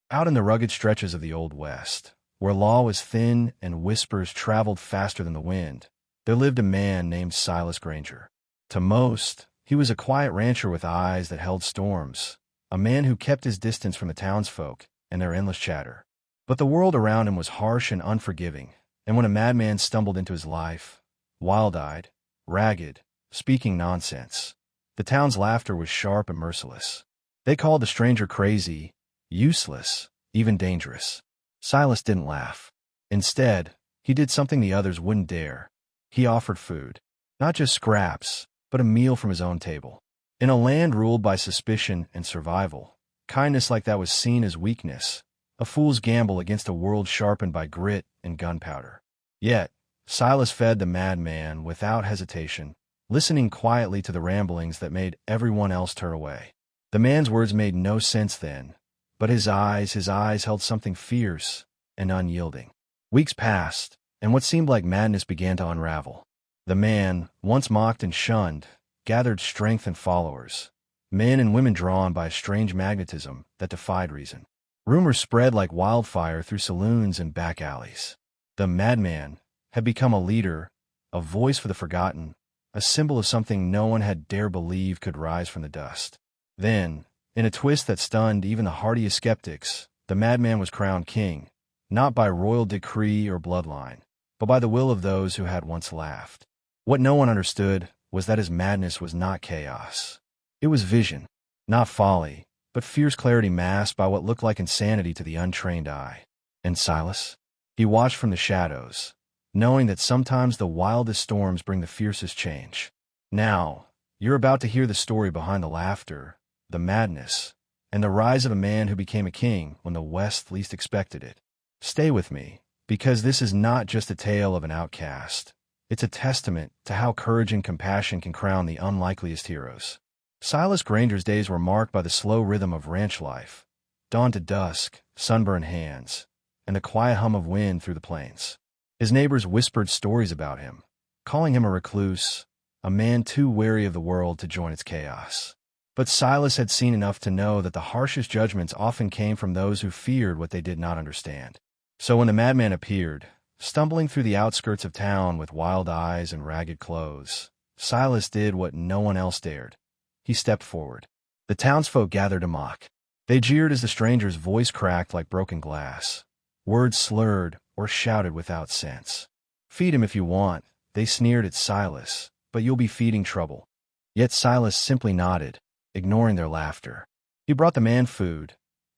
Out in the rugged stretches of the Old West, where law was thin and whispers traveled faster than the wind, there lived a man named Silas Granger. To most, he was a quiet rancher with eyes that held storms, a man who kept his distance from the townsfolk and their endless chatter. But the world around him was harsh and unforgiving, and when a madman stumbled into his life, wild-eyed, ragged, speaking nonsense, the town's laughter was sharp and merciless. They called the stranger crazy, useless, even dangerous. Silas didn't laugh. Instead, he did something the others wouldn't dare. He offered food. Not just scraps, but a meal from his own table. In a land ruled by suspicion and survival, kindness like that was seen as weakness, a fool's gamble against a world sharpened by grit and gunpowder. Yet, Silas fed the madman without hesitation, listening quietly to the ramblings that made everyone else turn away. The man's words made no sense then, but his eyes held something fierce and unyielding. Weeks passed, and what seemed like madness began to unravel. The man, once mocked and shunned, gathered strength and followers, men and women drawn by a strange magnetism that defied reason. Rumors spread like wildfire through saloons and back alleys. The madman had become a leader, a voice for the forgotten, a symbol of something no one had dared believe could rise from the dust. Then, in a twist that stunned even the hardiest skeptics, the madman was crowned king, not by royal decree or bloodline, but by the will of those who had once laughed. What no one understood was that his madness was not chaos. It was vision, not folly, but fierce clarity masked by what looked like insanity to the untrained eye. And Silas? He watched from the shadows, knowing that sometimes the wildest storms bring the fiercest change. Now, you're about to hear the story behind the laughter, the madness, and the rise of a man who became a king when the West least expected it. Stay with me, because this is not just a tale of an outcast. It's a testament to how courage and compassion can crown the unlikeliest heroes. Silas Granger's days were marked by the slow rhythm of ranch life, dawn to dusk, sunburned hands, and the quiet hum of wind through the plains. His neighbors whispered stories about him, calling him a recluse, a man too wary of the world to join its chaos. But Silas had seen enough to know that the harshest judgments often came from those who feared what they did not understand. So when the madman appeared, stumbling through the outskirts of town with wild eyes and ragged clothes, Silas did what no one else dared. He stepped forward. The townsfolk gathered to mock. They jeered as the stranger's voice cracked like broken glass. Words slurred or shouted without sense. "Feed him if you want," they sneered at Silas, "but you'll be feeding trouble." Yet Silas simply nodded, ignoring their laughter. He brought the man food,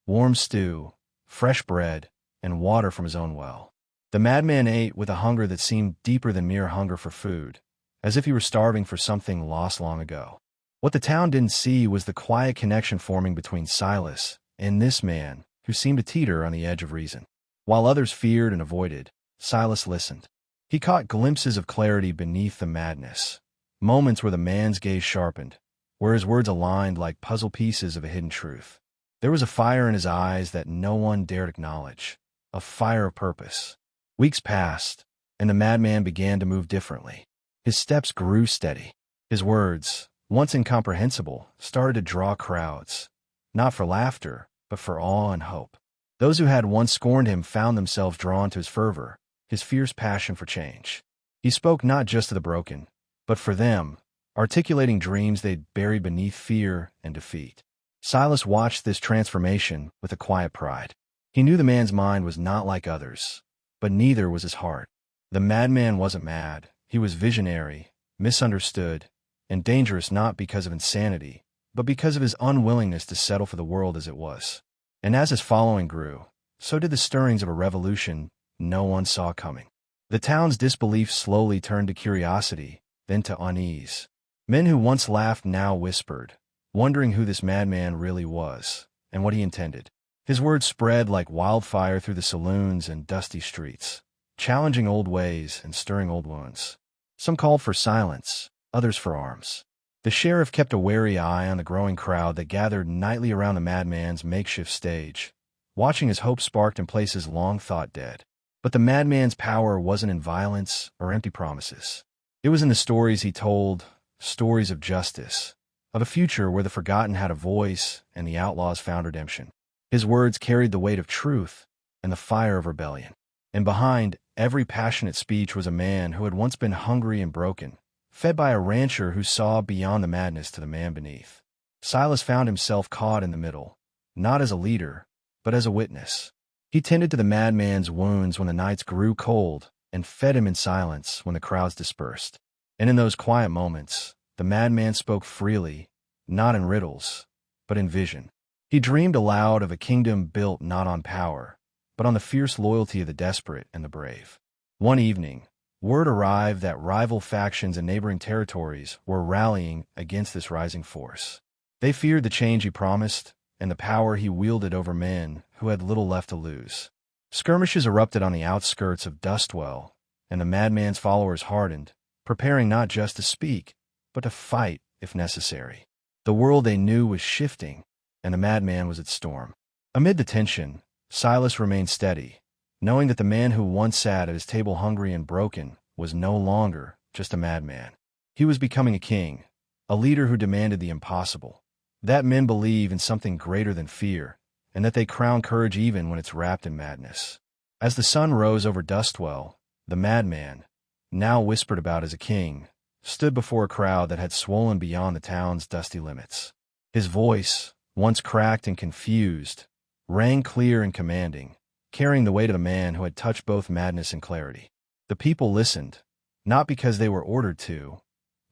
warm stew, fresh bread, and water from his own well. The madman ate with a hunger that seemed deeper than mere hunger for food, as if he were starving for something lost long ago. What the town didn't see was the quiet connection forming between Silas and this man who seemed to teeter on the edge of reason. While others feared and avoided, Silas listened. He caught glimpses of clarity beneath the madness, moments where the man's gaze sharpened, where his words aligned like puzzle pieces of a hidden truth. There was a fire in his eyes that no one dared acknowledge, a fire of purpose. Weeks passed, and the madman began to move differently. His steps grew steady. His words, once incomprehensible, started to draw crowds, not for laughter, but for awe and hope. Those who had once scorned him found themselves drawn to his fervor, his fierce passion for change. He spoke not just to the broken, but for them, articulating dreams they'd buried beneath fear and defeat. Silas watched this transformation with a quiet pride. He knew the man's mind was not like others, but neither was his heart. The madman wasn't mad. He was visionary, misunderstood, and dangerous not because of insanity, but because of his unwillingness to settle for the world as it was. And as his following grew, so did the stirrings of a revolution no one saw coming. The town's disbelief slowly turned to curiosity, then to unease. Men who once laughed now whispered, wondering who this madman really was, and what he intended. His words spread like wildfire through the saloons and dusty streets, challenging old ways and stirring old wounds. Some called for silence, others for arms. The sheriff kept a wary eye on the growing crowd that gathered nightly around the madman's makeshift stage, watching as hope sparked in places long thought dead. But the madman's power wasn't in violence or empty promises. It was in the stories he told, stories of justice, of a future where the forgotten had a voice and the outlaws found redemption. His words carried the weight of truth and the fire of rebellion. And behind every passionate speech was a man who had once been hungry and broken, fed by a rancher who saw beyond the madness to the man beneath. Silas found himself caught in the middle, not as a leader, but as a witness. He tended to the madman's wounds when the nights grew cold and fed him in silence when the crowds dispersed. And in those quiet moments, the madman spoke freely, not in riddles, but in vision. He dreamed aloud of a kingdom built not on power, but on the fierce loyalty of the desperate and the brave. One evening, word arrived that rival factions in neighboring territories were rallying against this rising force. They feared the change he promised and the power he wielded over men who had little left to lose. Skirmishes erupted on the outskirts of Dustwell, and the madman's followers hardened, preparing not just to speak, but to fight if necessary. The world they knew was shifting, and the madman was its storm. Amid the tension, Silas remained steady, knowing that the man who once sat at his table hungry and broken was no longer just a madman. He was becoming a king, a leader who demanded the impossible. That men believe in something greater than fear, and that they crown courage even when it's wrapped in madness. As the sun rose over Dustwell, the madman, now whispered about as a king, stood before a crowd that had swollen beyond the town's dusty limits. His voice, once cracked and confused, rang clear and commanding, carrying the weight of the man who had touched both madness and clarity. The people listened, not because they were ordered to,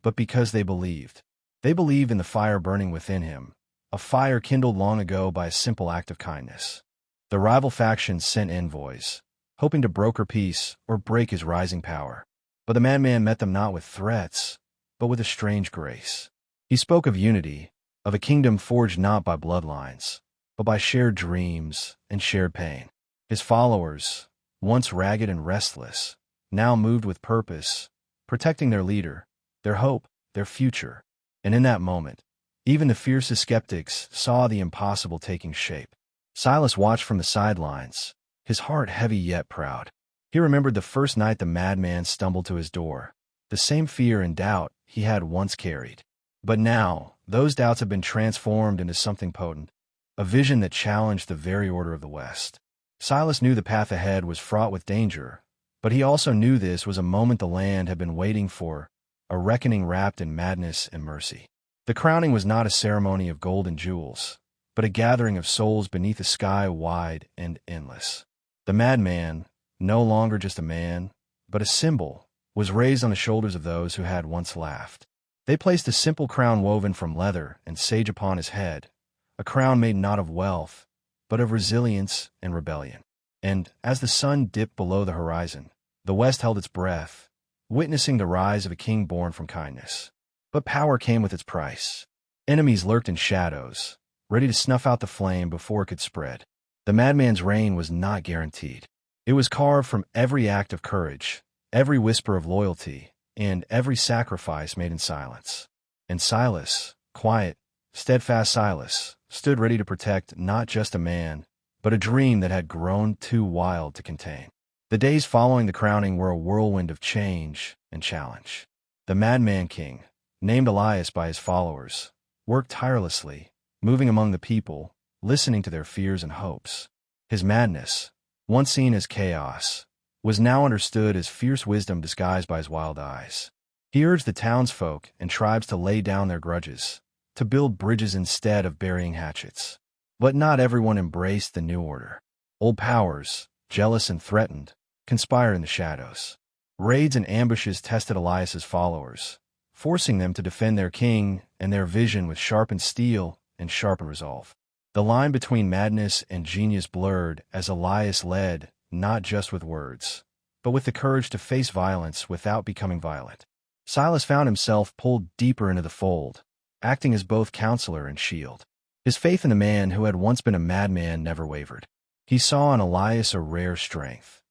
but because they believed. They believed in the fire burning within him, a fire kindled long ago by a simple act of kindness. The rival factions sent envoys, hoping to broker peace or break his rising power. But the madman met them not with threats, but with a strange grace. He spoke of unity, of a kingdom forged not by bloodlines, but by shared dreams and shared pain. His followers, once ragged and restless, now moved with purpose, protecting their leader, their hope, their future. And in that moment, even the fiercest skeptics saw the impossible taking shape. Silas watched from the sidelines, his heart heavy yet proud. He remembered the first night the madman stumbled to his door, the same fear and doubt he had once carried. But now, those doubts had been transformed into something potent, a vision that challenged the very order of the West. Silas knew the path ahead was fraught with danger, but he also knew this was a moment the land had been waiting for, a reckoning wrapped in madness and mercy. The crowning was not a ceremony of gold and jewels, but a gathering of souls beneath a sky wide and endless. The madman, no longer just a man, but a symbol, was raised on the shoulders of those who had once laughed. They placed a simple crown woven from leather and sage upon his head, a crown made not of wealth, but of resilience and rebellion. And as the sun dipped below the horizon, the West held its breath, witnessing the rise of a king born from kindness. But power came with its price. Enemies lurked in shadows, ready to snuff out the flame before it could spread. The madman's reign was not guaranteed. It was carved from every act of courage, every whisper of loyalty, and every sacrifice made in silence. And Silas, quiet, steadfast Silas, stood ready to protect not just a man, but a dream that had grown too wild to contain. The days following the crowning were a whirlwind of change and challenge. The madman king, named Elias by his followers, worked tirelessly, moving among the people, listening to their fears and hopes. His madness, once seen as chaos, was now understood as fierce wisdom disguised by his wild eyes. He urged the townsfolk and tribes to lay down their grudges, to build bridges instead of burying hatchets. But not everyone embraced the new order. Old powers, jealous and threatened, conspired in the shadows. Raids and ambushes tested Elias's followers, forcing them to defend their king and their vision with sharpened steel and sharpened resolve. The line between madness and genius blurred as Elias led, not just with words, but with the courage to face violence without becoming violent. Silas found himself pulled deeper into the fold, acting as both counselor and shield. His faith in the man who had once been a madman never wavered. He saw in Elias a rare strength,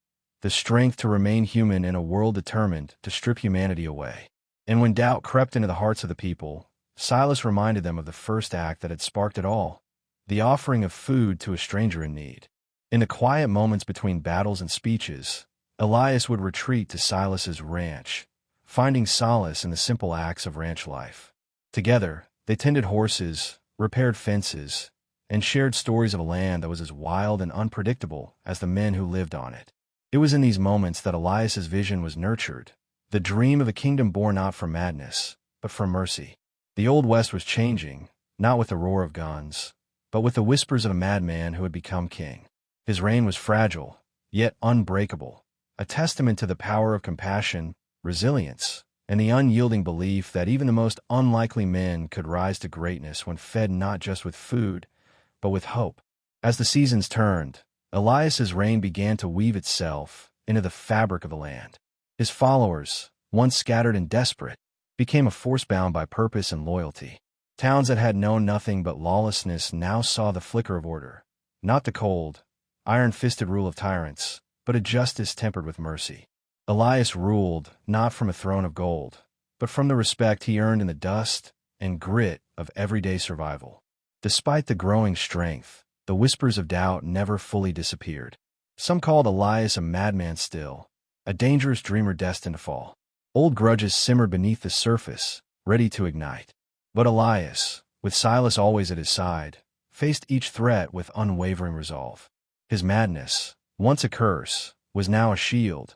the strength to remain human in a world determined to strip humanity away. And when doubt crept into the hearts of the people, Silas reminded them of the first act that had sparked it all, the offering of food to a stranger in need. In the quiet moments between battles and speeches, Elias would retreat to Silas's ranch, finding solace in the simple acts of ranch life. Together, they tended horses, repaired fences, and shared stories of a land that was as wild and unpredictable as the men who lived on it. It was in these moments that Elias's vision was nurtured, the dream of a kingdom born not from madness, but from mercy. The Old West was changing, not with the roar of guns, but with the whispers of a madman who had become king. His reign was fragile, yet unbreakable, a testament to the power of compassion, resilience, and the unyielding belief that even the most unlikely men could rise to greatness when fed not just with food, but with hope. As the seasons turned, Elias's reign began to weave itself into the fabric of the land. His followers, once scattered and desperate, became a force bound by purpose and loyalty. Towns that had known nothing but lawlessness now saw the flicker of order, not the cold, iron-fisted rule of tyrants, but a justice tempered with mercy. Elias ruled not from a throne of gold, but from the respect he earned in the dust and grit of everyday survival. Despite the growing strength, the whispers of doubt never fully disappeared. Some called Elias a madman still, a dangerous dreamer destined to fall. Old grudges simmered beneath the surface, ready to ignite. But Elias, with Silas always at his side, faced each threat with unwavering resolve. His madness, once a curse, was now a shield,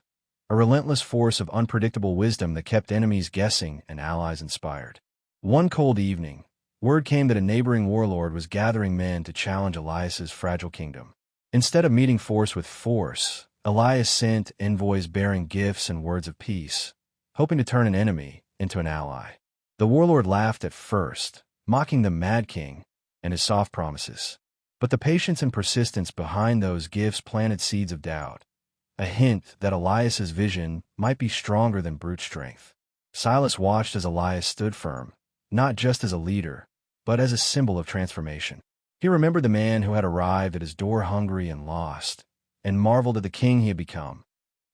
a relentless force of unpredictable wisdom that kept enemies guessing and allies inspired. One cold evening, word came that a neighboring warlord was gathering men to challenge Elias's fragile kingdom. Instead of meeting force with force, Elias sent envoys bearing gifts and words of peace, hoping to turn an enemy into an ally. The warlord laughed at first, mocking the mad king and his soft promises. But the patience and persistence behind those gifts planted seeds of doubt, a hint that Elias's vision might be stronger than brute strength. Silas watched as Elias stood firm, not just as a leader, but as a symbol of transformation. He remembered the man who had arrived at his door hungry and lost, and marveled at the king he had become,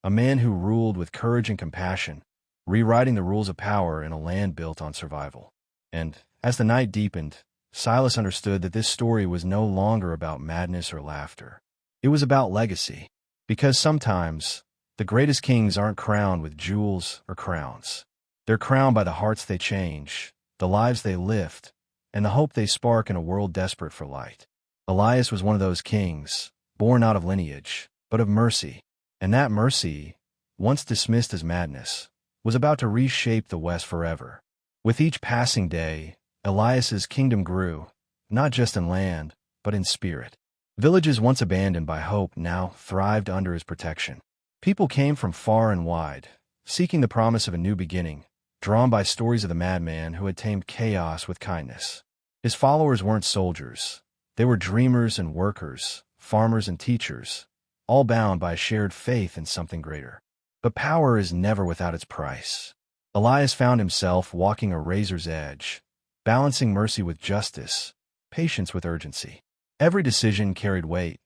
a man who ruled with courage and compassion, rewriting the rules of power in a land built on survival. And, as the night deepened, Silas understood that this story was no longer about madness or laughter. It was about legacy. Because sometimes, the greatest kings aren't crowned with jewels or crowns. They're crowned by the hearts they change, the lives they lift, and the hope they spark in a world desperate for light. Elias was one of those kings, born not of lineage, but of mercy. And that mercy, once dismissed as madness, was about to reshape the West forever. With each passing day, Elias's kingdom grew, not just in land, but in spirit. Villages once abandoned by hope now thrived under his protection. People came from far and wide, seeking the promise of a new beginning, drawn by stories of the madman who had tamed chaos with kindness. His followers weren't soldiers. They were dreamers and workers, farmers and teachers, all bound by a shared faith in something greater. But power is never without its price. Elias found himself walking a razor's edge, balancing mercy with justice, patience with urgency. Every decision carried weight,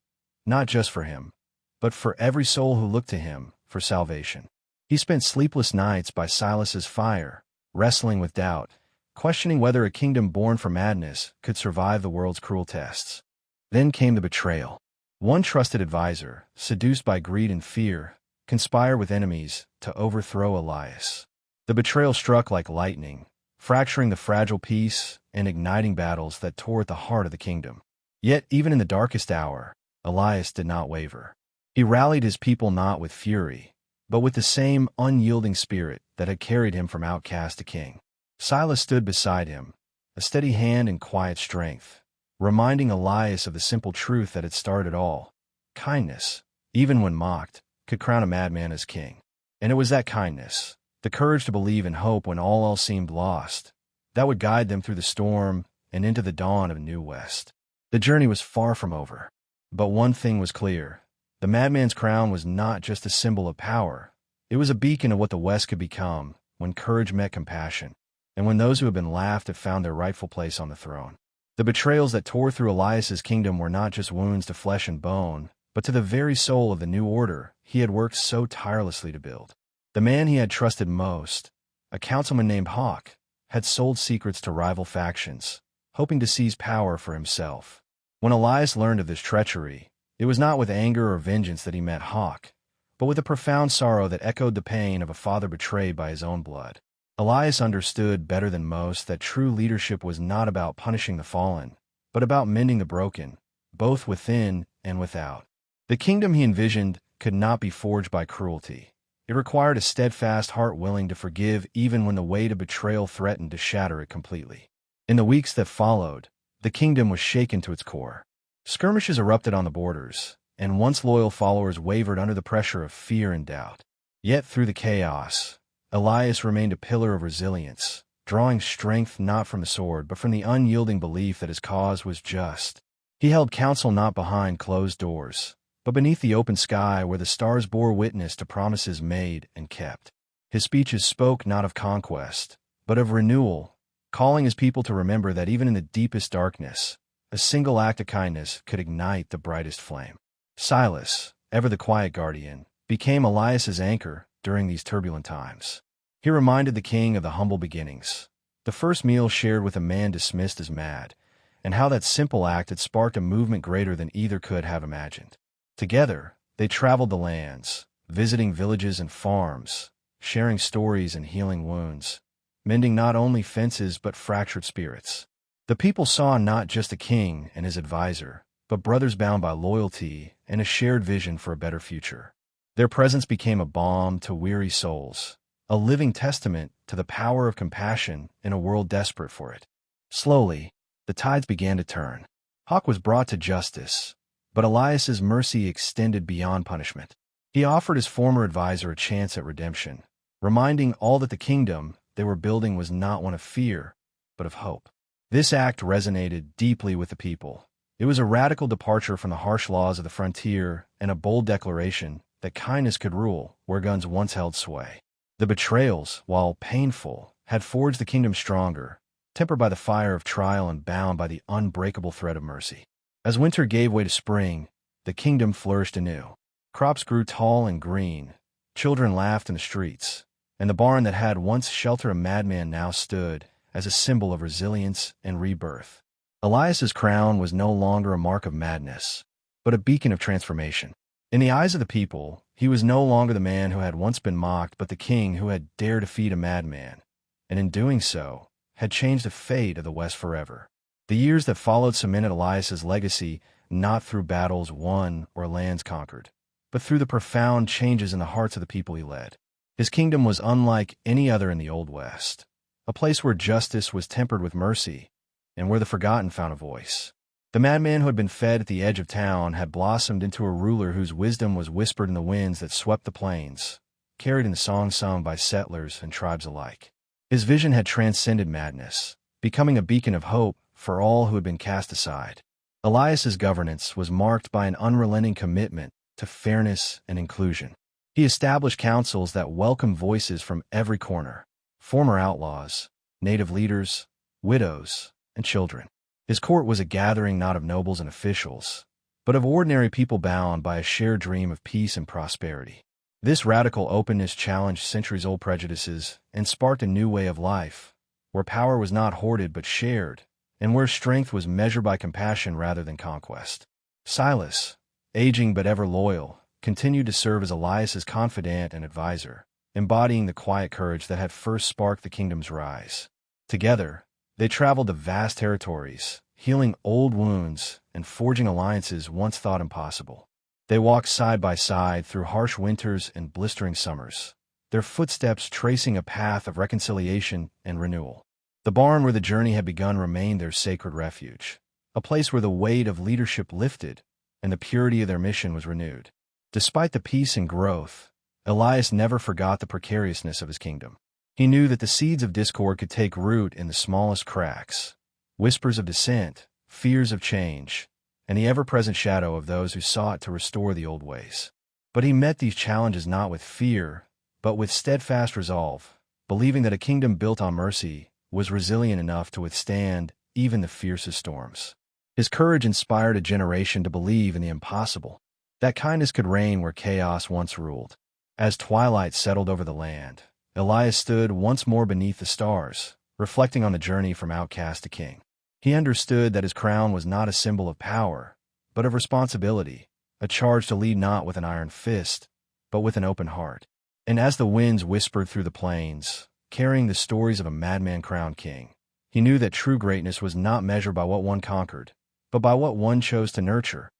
not just for him, but for every soul who looked to him for salvation. He spent sleepless nights by Silas's fire, wrestling with doubt, questioning whether a kingdom born from madness could survive the world's cruel tests. Then came the betrayal. One trusted advisor, seduced by greed and fear, conspired with enemies to overthrow Elias. The betrayal struck like lightning, fracturing the fragile peace and igniting battles that tore at the heart of the kingdom. Yet, even in the darkest hour, Elias did not waver. He rallied his people not with fury, but with the same unyielding spirit that had carried him from outcast to king. Silas stood beside him, a steady hand and quiet strength, reminding Elias of the simple truth that had started all. Kindness, even when mocked, could crown a madman as king. And it was that kindness, the courage to believe in hope when all else seemed lost, that would guide them through the storm and into the dawn of a new West. The journey was far from over. But one thing was clear. The madman's crown was not just a symbol of power. It was a beacon of what the West could become when courage met compassion, and when those who had been laughed at found their rightful place on the throne. The betrayals that tore through Elias's kingdom were not just wounds to flesh and bone, but to the very soul of the new order he had worked so tirelessly to build. The man he had trusted most, a councilman named Hawk, had sold secrets to rival factions, hoping to seize power for himself. When Elias learned of this treachery, it was not with anger or vengeance that he met Hawk, but with a profound sorrow that echoed the pain of a father betrayed by his own blood. Elias understood better than most that true leadership was not about punishing the fallen, but about mending the broken, both within and without. The kingdom he envisioned could not be forged by cruelty. It required a steadfast heart willing to forgive even when the weight of betrayal threatened to shatter it completely. In the weeks that followed, the kingdom was shaken to its core. Skirmishes erupted on the borders, and once loyal followers wavered under the pressure of fear and doubt. Yet through the chaos, Elias remained a pillar of resilience, drawing strength not from the sword but from the unyielding belief that his cause was just. He held counsel not behind closed doors, but beneath the open sky where the stars bore witness to promises made and kept. His speeches spoke not of conquest, but of renewal, calling his people to remember that even in the deepest darkness, a single act of kindness could ignite the brightest flame. Silas, ever the quiet guardian, became Elias's anchor during these turbulent times. He reminded the king of the humble beginnings, the first meal shared with a man dismissed as mad, and how that simple act had sparked a movement greater than either could have imagined. Together, they traveled the lands, visiting villages and farms, sharing stories and healing wounds, mending not only fences but fractured spirits. The people saw not just a king and his advisor, but brothers bound by loyalty and a shared vision for a better future. Their presence became a balm to weary souls, a living testament to the power of compassion in a world desperate for it. Slowly, the tides began to turn. Hawk was brought to justice, but Elias's mercy extended beyond punishment. He offered his former advisor a chance at redemption, reminding all that the kingdom they were building was not one of fear, but of hope. This act resonated deeply with the people. It was a radical departure from the harsh laws of the frontier and a bold declaration that kindness could rule where guns once held sway. The betrayals, while painful, had forged the kingdom stronger, tempered by the fire of trial and bound by the unbreakable thread of mercy. As winter gave way to spring, the kingdom flourished anew. Crops grew tall and green, children laughed in the streets, and the barn that had once sheltered a madman now stood as a symbol of resilience and rebirth. Elias's crown was no longer a mark of madness, but a beacon of transformation. In the eyes of the people, he was no longer the man who had once been mocked, but the king who had dared defeat a madman, and in doing so, had changed the fate of the West forever. The years that followed cemented Elias's legacy not through battles won or lands conquered, but through the profound changes in the hearts of the people he led. His kingdom was unlike any other in the Old West, a place where justice was tempered with mercy, and where the forgotten found a voice. The madman who had been fed at the edge of town had blossomed into a ruler whose wisdom was whispered in the winds that swept the plains, carried in the songs sung by settlers and tribes alike. His vision had transcended madness, becoming a beacon of hope for all who had been cast aside. Elias's governance was marked by an unrelenting commitment to fairness and inclusion. He established councils that welcomed voices from every corner, former outlaws, native leaders, widows, and children. His court was a gathering not of nobles and officials, but of ordinary people bound by a shared dream of peace and prosperity. This radical openness challenged centuries-old prejudices and sparked a new way of life, where power was not hoarded but shared, and where strength was measured by compassion rather than conquest. Silas, aging but ever loyal, continued to serve as Elias's confidant and advisor, embodying the quiet courage that had first sparked the kingdom's rise. Together, they traveled to vast territories, healing old wounds and forging alliances once thought impossible. They walked side by side through harsh winters and blistering summers, their footsteps tracing a path of reconciliation and renewal. The barn where the journey had begun remained their sacred refuge, a place where the weight of leadership lifted and the purity of their mission was renewed. Despite the peace and growth, Elias never forgot the precariousness of his kingdom. He knew that the seeds of discord could take root in the smallest cracks, whispers of dissent, fears of change, and the ever-present shadow of those who sought to restore the old ways. But he met these challenges not with fear, but with steadfast resolve, believing that a kingdom built on mercy was resilient enough to withstand even the fiercest storms. His courage inspired a generation to believe in the impossible, that kindness could reign where chaos once ruled. As twilight settled over the land, Elias stood once more beneath the stars, reflecting on the journey from outcast to king. He understood that his crown was not a symbol of power, but of responsibility, a charge to lead not with an iron fist, but with an open heart. And as the winds whispered through the plains, carrying the stories of a madman-crowned king, he knew that true greatness was not measured by what one conquered, but by what one chose to nurture,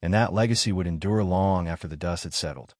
and that legacy would endure long after the dust had settled.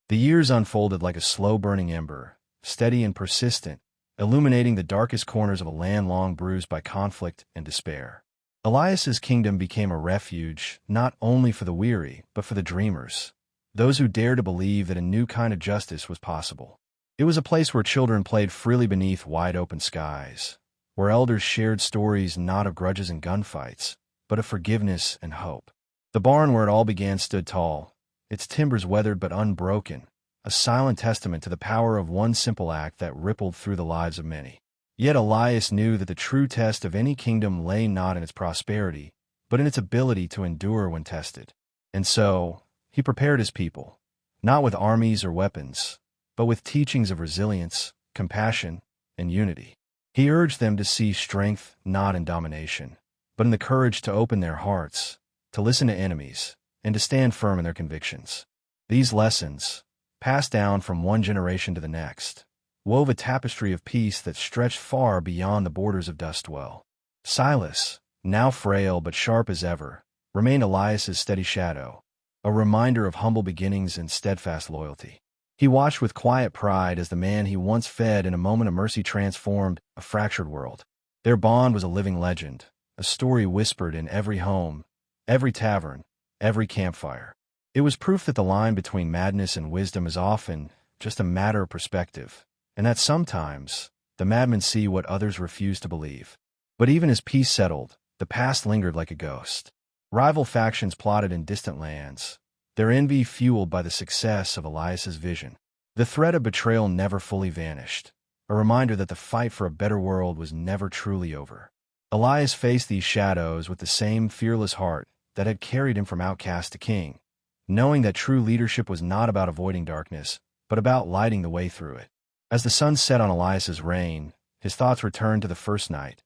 The years unfolded like a slow-burning ember, steady and persistent, illuminating the darkest corners of a land long bruised by conflict and despair. Elias's kingdom became a refuge not only for the weary, but for the dreamers, those who dared to believe that a new kind of justice was possible. It was a place where children played freely beneath wide-open skies, where elders shared stories not of grudges and gunfights, but of forgiveness and hope. The barn where it all began stood tall, its timbers weathered but unbroken, a silent testament to the power of one simple act that rippled through the lives of many. Yet Elias knew that the true test of any kingdom lay not in its prosperity, but in its ability to endure when tested. And so, he prepared his people, not with armies or weapons, but with teachings of resilience, compassion, and unity. He urged them to see strength not in domination, but in the courage to open their hearts, to listen to enemies, and to stand firm in their convictions. These lessons, passed down from one generation to the next, wove a tapestry of peace that stretched far beyond the borders of Dustwell. Silas, now frail but sharp as ever, remained Elias's steady shadow, a reminder of humble beginnings and steadfast loyalty. He watched with quiet pride as the man he once fed in a moment of mercy transformed a fractured world. Their bond was a living legend, a story whispered in every home, every tavern, every campfire. It was proof that the line between madness and wisdom is often just a matter of perspective, and that sometimes the madmen see what others refuse to believe. But even as peace settled, the past lingered like a ghost. Rival factions plotted in distant lands, their envy fueled by the success of Elias's vision. The threat of betrayal never fully vanished, a reminder that the fight for a better world was never truly over. Elias faced these shadows with the same fearless heart that had carried him from outcast to king, knowing that true leadership was not about avoiding darkness, but about lighting the way through it. As the sun set on Elias's reign, his thoughts returned to the first night,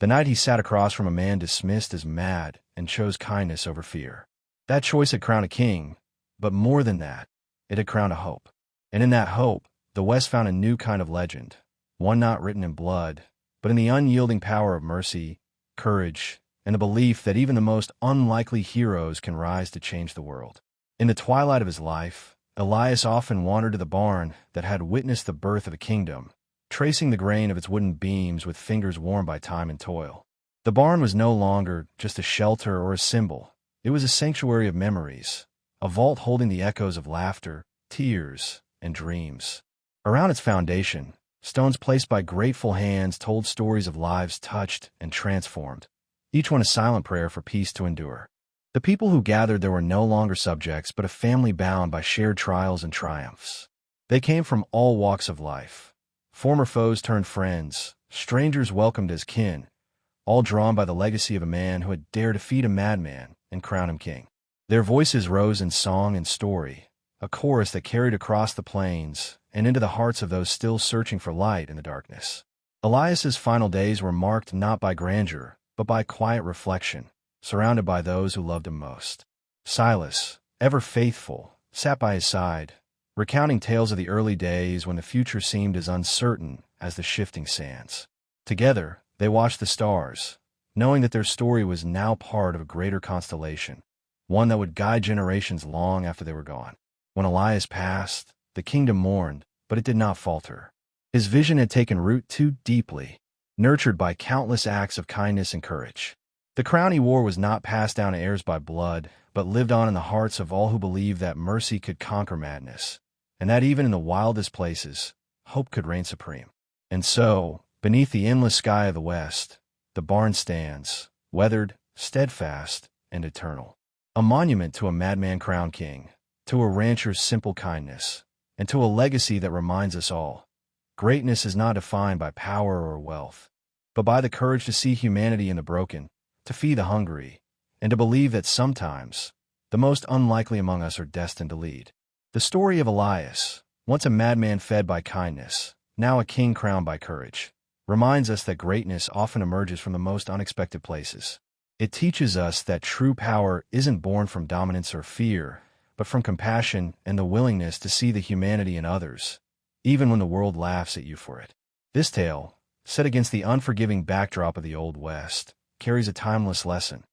the night he sat across from a man dismissed as mad and chose kindness over fear. That choice had crowned a king, but more than that, it had crowned a hope. And in that hope, the West found a new kind of legend, one not written in blood, but in the unyielding power of mercy, courage, and the belief that even the most unlikely heroes can rise to change the world. In the twilight of his life, Elias often wandered to the barn that had witnessed the birth of a kingdom, tracing the grain of its wooden beams with fingers worn by time and toil. The barn was no longer just a shelter or a symbol. It was a sanctuary of memories, a vault holding the echoes of laughter, tears, and dreams. Around its foundation, stones placed by grateful hands told stories of lives touched and transformed, each one a silent prayer for peace to endure. The people who gathered there were no longer subjects, but a family bound by shared trials and triumphs. They came from all walks of life. Former foes turned friends, strangers welcomed as kin, all drawn by the legacy of a man who had dared defeat a madman and crown him king. Their voices rose in song and story, a chorus that carried across the plains and into the hearts of those still searching for light in the darkness. Elias's final days were marked not by grandeur, but by quiet reflection, surrounded by those who loved him most. Silas, ever faithful, sat by his side, recounting tales of the early days when the future seemed as uncertain as the shifting sands. Together, they watched the stars, knowing that their story was now part of a greater constellation, one that would guide generations long after they were gone. When Elias passed, the kingdom mourned, but it did not falter. His vision had taken root too deeply, nurtured by countless acts of kindness and courage. The crown he wore was not passed down to heirs by blood, but lived on in the hearts of all who believed that mercy could conquer madness, and that even in the wildest places, hope could reign supreme. And so, beneath the endless sky of the West, the barn stands, weathered, steadfast, and eternal. A monument to a madman crowned king, to a rancher's simple kindness, and to a legacy that reminds us all, greatness is not defined by power or wealth, but by the courage to see humanity in the broken, to feed the hungry, and to believe that sometimes the most unlikely among us are destined to lead. The story of Elias, once a madman fed by kindness, now a king crowned by courage, reminds us that greatness often emerges from the most unexpected places. It teaches us that true power isn't born from dominance or fear, but from compassion and the willingness to see the humanity in others, even when the world laughs at you for it. This tale, set against the unforgiving backdrop of the Old West, carries a timeless lesson.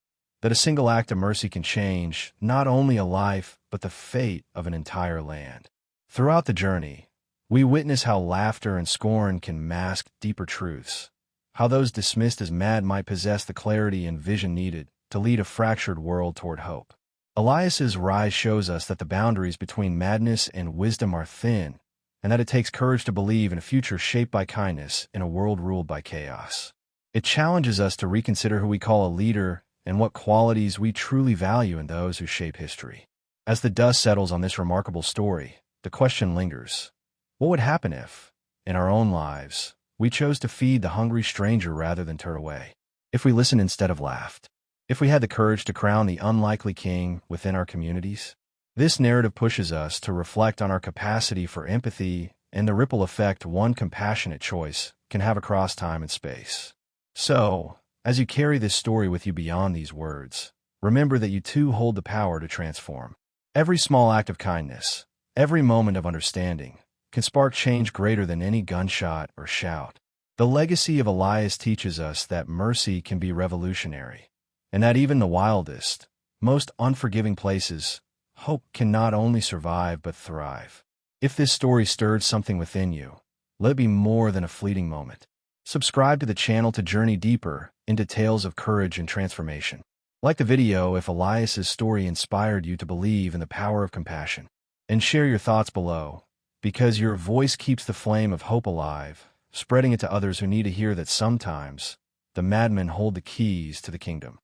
that a single act of mercy can change not only a life, but the fate of an entire land. Throughout the journey, we witness how laughter and scorn can mask deeper truths, how those dismissed as mad might possess the clarity and vision needed to lead a fractured world toward hope. Elias's rise shows us that the boundaries between madness and wisdom are thin, and that it takes courage to believe in a future shaped by kindness in a world ruled by chaos. It challenges us to reconsider who we call a leader and what qualities we truly value in those who shape history. As the dust settles on this remarkable story, the question lingers: what would happen if, in our own lives, we chose to feed the hungry stranger rather than turn away? If we listened instead of laughed? If we had the courage to crown the unlikely king within our communities? This narrative pushes us to reflect on our capacity for empathy and the ripple effect one compassionate choice can have across time and space. So, as you carry this story with you beyond these words, remember that you too hold the power to transform. Every small act of kindness, every moment of understanding, can spark change greater than any gunshot or shout. The legacy of Elias teaches us that mercy can be revolutionary, and that even the wildest, most unforgiving places, hope can not only survive but thrive. If this story stirred something within you, let it be more than a fleeting moment. Subscribe to the channel to journey deeper into tales of courage and transformation. Like the video if Elias's story inspired you to believe in the power of compassion. And share your thoughts below, because your voice keeps the flame of hope alive, spreading it to others who need to hear that sometimes the madmen hold the keys to the kingdom.